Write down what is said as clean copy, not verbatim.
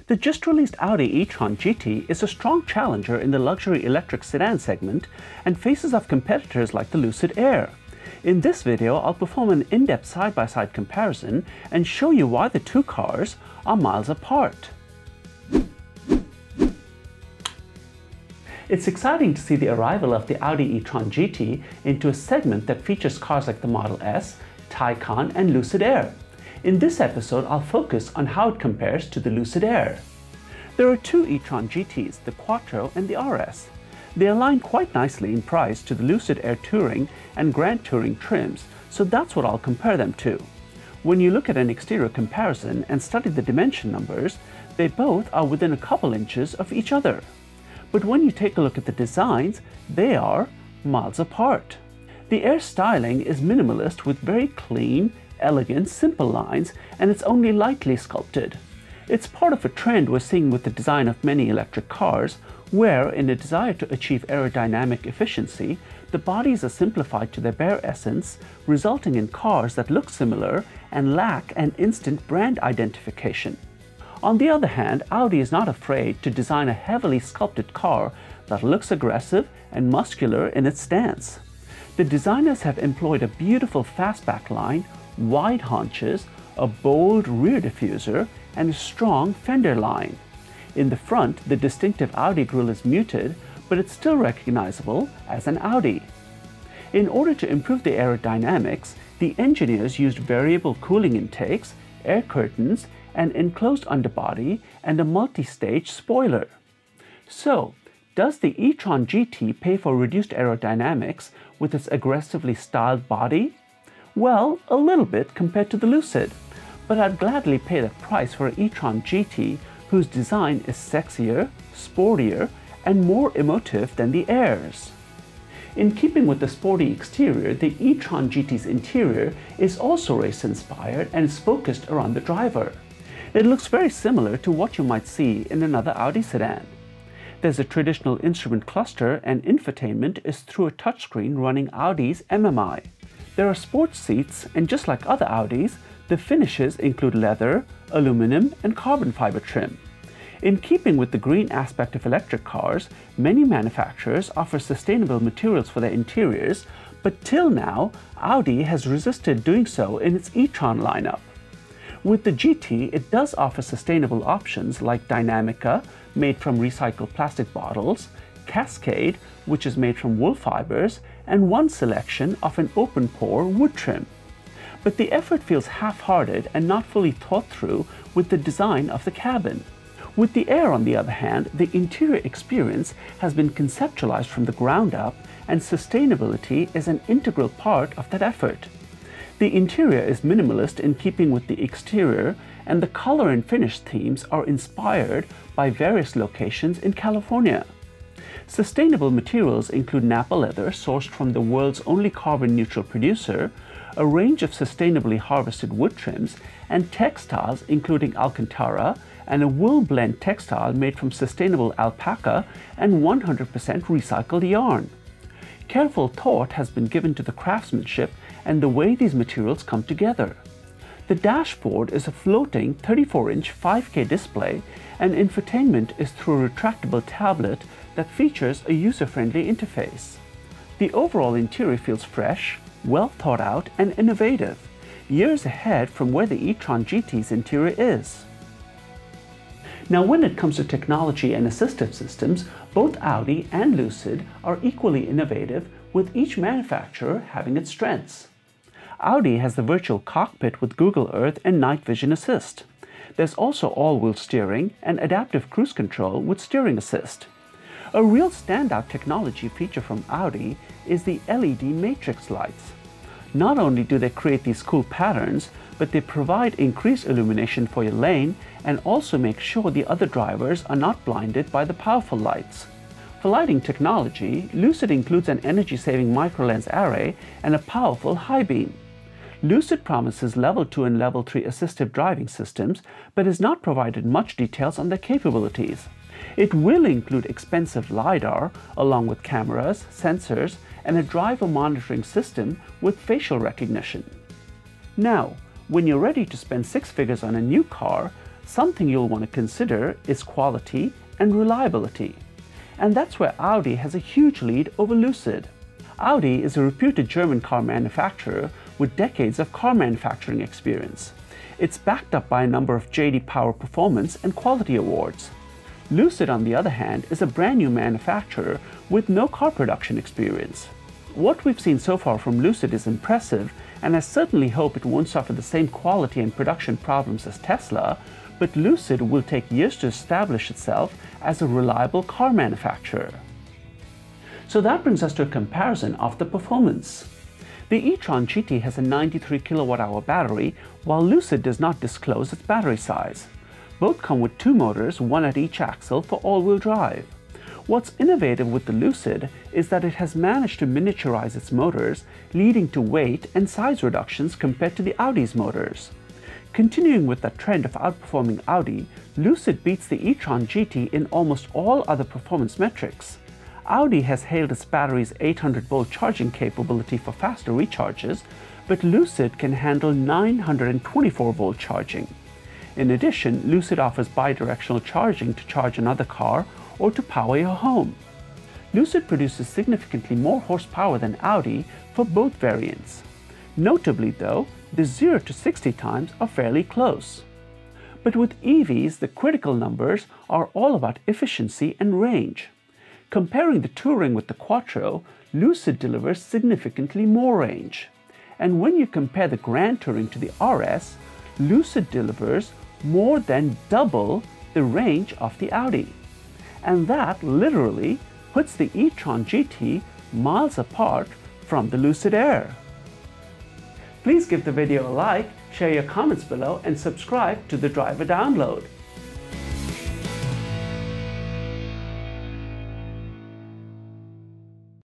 The just-released Audi e-tron GT is a strong challenger in the luxury electric sedan segment and faces off competitors like the Lucid Air. In this video, I'll perform an in-depth side-by-side comparison and show you why the two cars are miles apart. It's exciting to see the arrival of the Audi e-tron GT into a segment that features cars like the Model S, Taycan, and Lucid Air. In this episode, I'll focus on how it compares to the Lucid Air. There are two e-tron GTs, the Quattro and the RS. They align quite nicely in price to the Lucid Air Touring and Grand Touring trims, so that's what I'll compare them to. When you look at an exterior comparison and study the dimension numbers, they both are within a couple inches of each other. But when you take a look at the designs, they are miles apart. The Air styling is minimalist with very clean, elegant, simple lines, and it's only lightly sculpted. It's part of a trend we're seeing with the design of many electric cars, where, in a desire to achieve aerodynamic efficiency, the bodies are simplified to their bare essence, resulting in cars that look similar and lack an instant brand identification. On the other hand, Audi is not afraid to design a heavily sculpted car that looks aggressive and muscular in its stance. The designers have employed a beautiful fastback line, wide haunches, a bold rear diffuser, and a strong fender line. In the front, the distinctive Audi grille is muted, but it's still recognizable as an Audi. In order to improve the aerodynamics, the engineers used variable cooling intakes, air curtains, an enclosed underbody, and a multi-stage spoiler. So, does the e-tron GT pay for reduced aerodynamics with its aggressively styled body? Well, a little bit compared to the Lucid, but I'd gladly pay that price for an e-tron GT whose design is sexier, sportier, and more emotive than the Air's. In keeping with the sporty exterior, the e-tron GT's interior is also race-inspired and is focused around the driver. It looks very similar to what you might see in another Audi sedan. There's a traditional instrument cluster, and infotainment is through a touchscreen running Audi's MMI. There are sports seats, and just like other Audis, the finishes include leather, aluminum, and carbon fiber trim. In keeping with the green aspect of electric cars, many manufacturers offer sustainable materials for their interiors, but till now, Audi has resisted doing so in its e-tron lineup. With the GT, it does offer sustainable options like Dynamica, made from recycled plastic bottles, Cascade, which is made from wool fibers, and one selection of an open-pore wood trim. But the effort feels half-hearted and not fully thought through with the design of the cabin. With the Air, on the other hand, the interior experience has been conceptualized from the ground up, and sustainability is an integral part of that effort. The interior is minimalist in keeping with the exterior, and the color and finish themes are inspired by various locations in California. Sustainable materials include Nappa leather sourced from the world's only carbon-neutral producer, a range of sustainably harvested wood trims, and textiles including Alcantara and a wool blend textile made from sustainable alpaca and 100% recycled yarn. Careful thought has been given to the craftsmanship and the way these materials come together. The dashboard is a floating 34-inch 5K display, and infotainment is through a retractable tablet that features a user-friendly interface. The overall interior feels fresh, well thought out, and innovative, years ahead from where the e-tron GT's interior is. Now, when it comes to technology and assistive systems, both Audi and Lucid are equally innovative, with each manufacturer having its strengths. Audi has the virtual cockpit with Google Earth and Night Vision Assist. There's also all-wheel steering and adaptive cruise control with steering assist. A real standout technology feature from Audi is the LED matrix lights. Not only do they create these cool patterns, but they provide increased illumination for your lane and also make sure the other drivers are not blinded by the powerful lights. For lighting technology, Lucid includes an energy-saving micro-lens array and a powerful high beam. Lucid promises Level 2 and Level 3 assistive driving systems, but has not provided much details on their capabilities. It will include expensive LiDAR, along with cameras, sensors, and a driver monitoring system with facial recognition. Now, when you're ready to spend six figures on a new car, Something you'll want to consider is quality and reliability. And that's where Audi has a huge lead over Lucid. Audi is a reputed German car manufacturer with decades of car manufacturing experience. It's backed up by a number of J.D. Power Performance and Quality Awards. Lucid, on the other hand, is a brand new manufacturer with no car production experience. What we've seen so far from Lucid is impressive, and I certainly hope it won't suffer the same quality and production problems as Tesla, but Lucid will take years to establish itself as a reliable car manufacturer. So that brings us to a comparison of the performance. The e-tron GT has a 93 kWh battery, while Lucid does not disclose its battery size. Both come with two motors, one at each axle for all-wheel drive. What's innovative with the Lucid is that it has managed to miniaturize its motors, leading to weight and size reductions compared to the Audi's motors. Continuing with that trend of outperforming Audi, Lucid beats the e-tron GT in almost all other performance metrics. Audi has hailed its battery's 800-volt charging capability for faster recharges, but Lucid can handle 924-volt charging. In addition, Lucid offers bidirectional charging to charge another car or to power your home. Lucid produces significantly more horsepower than Audi for both variants. Notably though, the 0 to 60 times are fairly close. But with EVs, the critical numbers are all about efficiency and range. Comparing the Touring with the Quattro, Lucid delivers significantly more range. And when you compare the Grand Touring to the RS, Lucid delivers more than double the range of the Audi. And that literally puts the e-tron GT miles apart from the Lucid Air. Please give the video a like, share your comments below, and subscribe to the Driver Download.